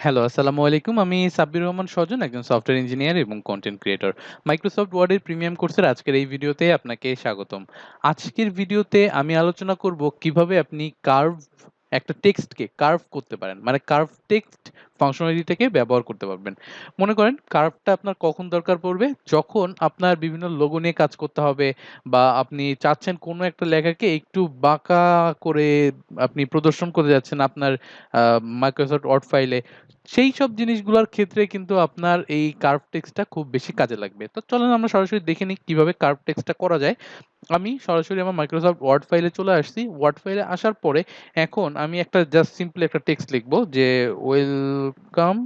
Hello, আসসালামু আলাইকুম। আমি সাব্বির রহমান স্বজন, একজন সফটওয়্যার ইঞ্জিনিয়ার এবং কনটেন্ট ক্রিয়েটর। মাইক্রোসফট ওয়ার্ডের প্রিমিয়াম কোর্সের আজকের এই ভিডিওতে আপনাকে স্বাগতম। আজকের ভিডিওতে আমি আলোচনা করব কিভাবে আপনি একটা টেক্সটকে কার্ভ করতে পারেন। মানে কার্ভ টেক্সট ফাংশনালিটিটাকে ব্যবহার করতে পারবেন। মনে করেন কার্ভটা আপনার কখন দরকার পড়বে? যখন আপনার বিভিন্ন লোগো নিয়ে কাজ করতে হবে বা আপনি চাচ্ছেন কোনো একটা লেখাকে একটু বাঁকা করে আপনি প্রদর্শন করে যাচ্ছেন আপনার আ মাইক্রোসফট ওয়ার্ড ফাইলে। সেইসব জিনিসগুলার ক্ষেত্রে কিন্তু আপনার এই কার্ভ টেক্সটটা খুব বেশি কাজে লাগবে। তো চলেন আমরা সরাসরি দেখে নিই কিভাবে কার্ভ টেক্সটটা করা যায়। আমি সরাসরি আমার মাইক্রোসফট ওয়ার্ড ফাইলে চলে আসছি। ওয়ার্ড ফাইলে আসার পরে এখন আমি একটা জাস্ট সিম্পলি একটা টেক্সট লিখবো যে welcome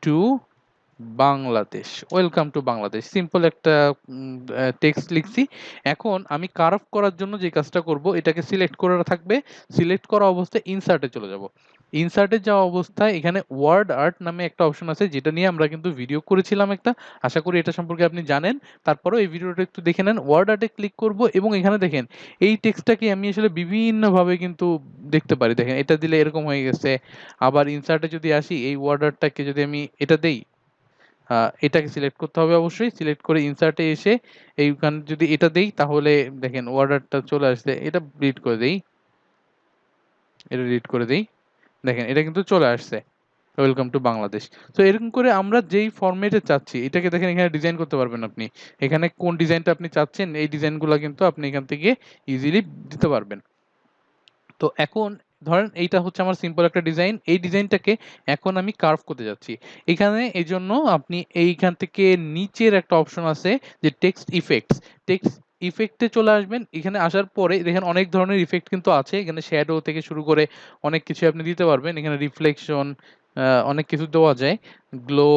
to Bangladesh. Welcome to Bangladesh. Simple একটা টেক্সট লিখছি। এখন আমি কার্ভ করার জন্য যে কাজটা করব এটাকে সিলেক্ট করা থাকবে। সিলেক্ট করা অবস্থায় ইনসার্ট এ চলে যাব। ইনসার্ট এ যাওয়া অবস্থায় এখানে ওয়ার্ড আর্ট নামে একটা অপশন আছে যেটা নিয়ে আমরা কিন্তু ভিডিও করেছিলাম একটা। আশা করি এটা সম্পর্কে আপনি জানেন। তারপরেও এই ভিডিওটা একটু দেখে নেন। ওয়ার্ড আর্ট এ ক্লিক করব এবং এখানে দেখেন এই টেক্সটটাকে আমি আসলে বিভিন্নভাবে কিন্তু দেখতে পারি। দেখেন এটা দিলে এরকম হয়ে গেছে। আবার ইনসার্ট এ যদি আসি এই ওয়ার্ড আর্টটাকে যদি আমি এটা দেই আ এটাকে সিলেক্ট করতে হবে অবশ্যই। সিলেক্ট করে ইনসার্ট এ এসে এইখানে যদি এটা দেই তাহলে দেখেন অর্ডারটা চলে আসছে। এটা ডিলিট করে দেই। এটা ডিলিট করে দেই। দেখেন এটা কিন্তু চলে আসছে। Welcome to Bangladesh. সো এরকম করে আমরা যেই ফরমেটে চাচ্ছি এটাকে দেখেন এখানে ডিজাইন করতে পারবেন আপনি। এখানে কোন ডিজাইনটা আপনি চাচ্ছেন এই ডিজাইনগুলা কিন্তু আপনি এখান থেকে ইজিলি দিতে পারবেন। তো এখন ধরেন এইটা হচ্ছে আমার সিম্পল একটা ডিজাইন। এই ডিজাইনটাকে এখন আমি কার্ভ করতে যাচ্ছি। এখানে এজন্য আপনি এইখান থেকে নিচের একটা অপশন আছে যে টেক্সট ইফেক্টস। টেক্সট ইফেক্ট এ চলে আসবেন। এখানে আসার পরে দেখেন অনেক ধরনের ইফেক্ট কিন্তু আছে। এখানে শ্যাডো থেকে শুরু করে অনেক কিছুই আপনি দিতে পারবেন। এখানে রিফ্লেকশন অনেক কিছু দেওয়া যায়। গ্লো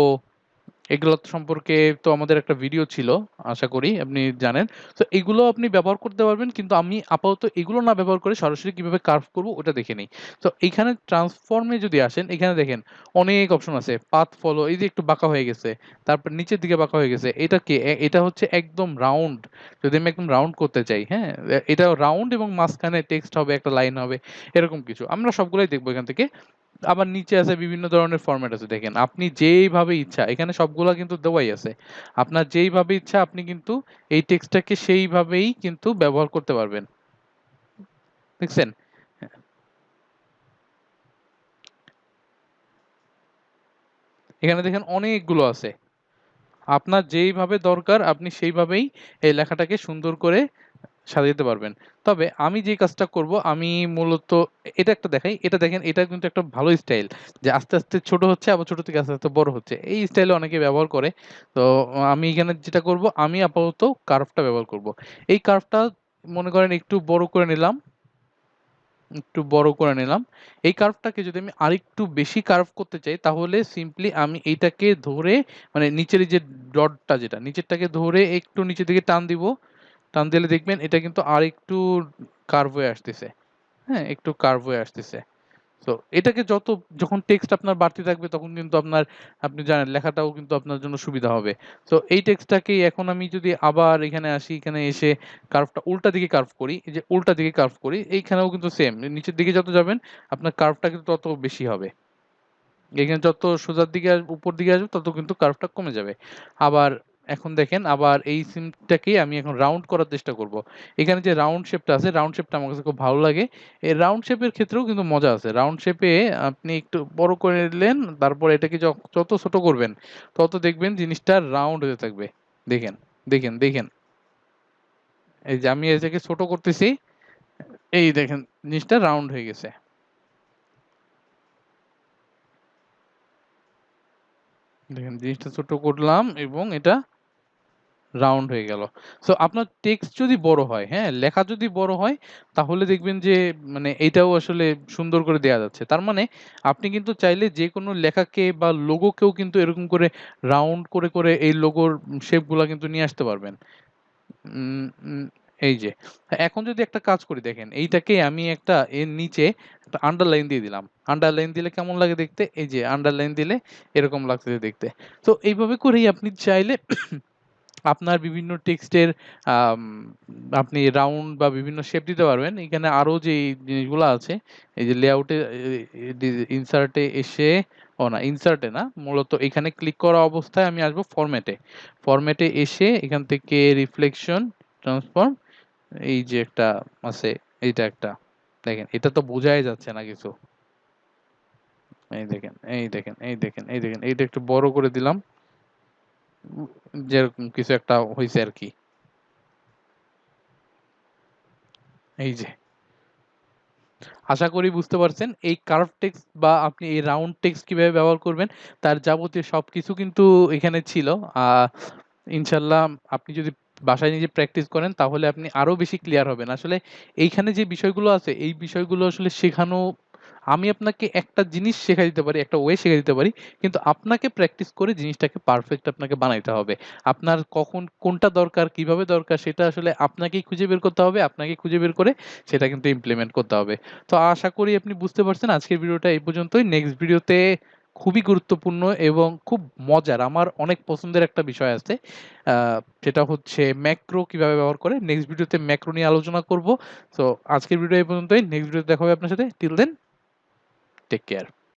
এগুলো সম্পর্কে তো আমাদের একটা ভিডিও ছিল। আশা করি আপনি জানেন। তো এগুলো আপনি ব্যবহার করতে পারবেন। কিন্তু আমি আপাতত এগুলো না ব্যবহার করে সরাসরি কিভাবে কার্ভ করব ওটা দেখে নেই। তো এইখানে ট্রান্সফর্ম এ যদি আসেন, এখানে দেখেন অনেক অপশন আছে। পাথ ফলো এই যে একটু বাঁকা হয়ে গেছে। তারপর নিচের দিকে বাঁকা হয়ে গেছে। এটা কি? এটা হচ্ছে একদম রাউন্ড। যদি আমি একদম রাউন্ড করতে চাই, হ্যাঁ? এটা রাউন্ড এবং মাঝখানে টেক্সট হবে, একটা লাইন হবে। এরকম কিছু। আমরা সবগুলাই দেখব এখান থেকে। আবার নিচে আছে বিভিন্ন ধরনের ফরম্যাট আছে দেখেন। আপনি যেইভাবে ইচ্ছা এখানে সবগুলা কিন্তু দেওয়াই আছে। আপনার যেইভাবে ইচ্ছা আপনি কিন্তু এই টেক্সটটাকে সেইভাবেই কিন্তু ব্যবহার করতে পারবেন। দেখছেন? এখানে দেখেন অনেকগুলো আছে। আপনার যেইভাবে দরকার আপনি সেইভাবেই এই লেখাটাকে সুন্দর করে সাজাতে পারবেন। তবে আমি যে কাজটা করব আমি মূলত এটা একটা দেখাই। এটা দেখেন এটা কিন্তু একটা ভালো স্টাইল। যে আস্তে, আস্তে ছোট হচ্ছে আবার ছোট থেকে আস্তে, আস্তে বড় হচ্ছে। এই স্টাইলে অনেকে ব্যবহার করে। তো আমি এখানে যেটা করব আমি আপাতত কার্ভটা ব্যবহার করব। এই কার্ভটা মনে করেন একটু বড় করে নিলাম। একটু বড় করে নিলাম। এই কার্ভটাকে যদি আমি আরেকটু বেশি কার্ভ করতে চাই তাহলে সিম্পলি আমি এইটাকে ধরে মানে নিচের এই যে ডটটা যেটা নিচেরটাকে ধরে একটু নিচের দিকে টান দিব। টান দিলে দেখবেন এটা কিন্তু আরেকটু কার্ভ হয়ে আসতেছে। হ্যাঁ? একটু কার্ভ হয়ে আসতেছে। তো এটাকে যখন টেক্সট আপনার বাড়তে থাকবে তখন কিন্তু আপনি জানেন লেখাটাও কিন্তু আপনার জন্য সুবিধা হবে। তো এই টেক্সটটাকেই এখন আমি যদি আবার এখানে আসি, এখানে এসে কার্ভটা উল্টা দিকে কার্ভ করি, এই যে উল্টা দিকে কার্ভ করি, এইখানেও কিন্তু সেম। নিচের দিকে যত যাবেন আপনার কার্ভটা কিন্তু তত বেশি হবে। এখানে যত সোজার দিকে উপর দিকে আসবে তত কিন্তু কার্ভটা কমে যাবে। আবার এখন দেখেন আবার এই সিমটাকেই আমি এখন রাউন্ড করার চেষ্টা করব। এখানে যে রাউন্ড শেপটা আছে, রাউন্ড শেপটা আমার কাছে খুব ভালো লাগে। এই রাউন্ড শেপের ক্ষেত্রেও কিন্তু মজা আছে। রাউন্ড শেপে আপনি একটু বড় করে নিলেন, তারপর এটাকে যত ছোট করবেন, তত দেখবেন জিনিসটা রাউন্ড হতে থাকবে। দেখেন, দেখেন। এই যে আমি এটাকে ছোট করতেছি, এই দেখেন জিনিসটা রাউন্ড হয়ে গেছে। দেখেন জিনিসটা ছোট করলাম এবং এটা রাউন্ড হয়ে গেল। সো আপনার টেক্সট যদি বড় হয়, হ্যাঁ? লেখা যদি বড় হয় তাহলে দেখবেন যে মানে এইটাও আসলে সুন্দর করে দেয়া যাচ্ছে। তার মানে আপনি কিন্তু চাইলে যেকোনো লেখাকে বা লোগোকেও কিন্তু এরকম করে রাউন্ড করে এই লোগোর শেপ গুলা কিন্তু নিয়ে আসতে পারবেন। উম উম এই যে। এখন যদি একটা কাজ করি দেখেন, এইটাকে আমি একটা এর নিচে একটা আন্ডারলাইন দিয়ে দিলাম। আন্ডারলাইন দিলে কেমন লাগে দেখতে? এই যে আন্ডারলাইন দিলে এরকম লাগতেছে দেখতে। তো এইভাবে করেই আপনি চাইলে আপনার বিভিন্ন টেক্সটের আম আপনি রাউন্ড বা বিভিন্ন শেপ দিতে পারবেন। এখানে আরো যে জিনিসগুলা আছে, এই যে লেআউটে এ এ ডি ইনসার্ট এ এসে ও না, ইনসার্টে না, মূলত এখানে ক্লিক করা অবস্থায় আমি আসবো ফরম্যাটে। ফরম্যাটে এসে এখান থেকে রিফ্লেকশন, ট্রান্সফর্ম, এই যে একটা আছে, এইটা একটা দেখেন, এটা তো বোঝাই যাচ্ছে না কিছু। এই দেখেন, এই দেখেন, এই দেখেন, এই দেখেন, এইটা একটু বড় করে দিলাম, যেরকম কিছু একটা হয়েছে আর কি। এই যে, আশা করি বুঝতে পারছেন এই কার্ভ টেক্সট বা আপনি এই রাউন্ড টেক্সট কিভাবে ব্যবহার করবেন, তার যাবতীয় সবকিছু কিন্তু এখানে ছিল। ইনশাল্লাহ আপনি যদি বাসায় নিজে প্র্যাকটিস করেন তাহলে আপনি আরো বেশি ক্লিয়ার হবেন। আসলে এইখানে যে বিষয়গুলো আছে এই বিষয়গুলো আসলে শেখানো, আমি আপনাকে একটা জিনিস শেখাই দিতে পারি, একটা ওয়ে শেখাই দিতে পারি, কিন্তু আপনাকে প্র্যাকটিস করে জিনিসটাকে পারফেক্ট আপনাকে বানাইতে হবে। আপনার কখন কোনটা দরকার, কিভাবে দরকার সেটা আসলে আপনাকেই খুঁজে বের করতে হবে, আপনাকেই খুঁজে বের করে সেটা কিন্তু ইমপ্লিমেন্ট করতে হবে। তো আশা করি আপনি বুঝতে পারছেন। আজকের ভিডিওটা এই পর্যন্তই। নেক্সট ভিডিওতে খুবই গুরুত্বপূর্ণ এবং খুব মজার, আমার অনেক পছন্দের একটা বিষয় আছে, সেটা হচ্ছে ম্যাক্রো কিভাবে ব্যবহার করে। নেক্সট ভিডিওতে ম্যাক্রো নিয়ে আলোচনা করব। তো আজকের ভিডিও এই পর্যন্তই। নেক্সট ভিডিওতে দেখা হবে আপনার সাথে। Till then, take care.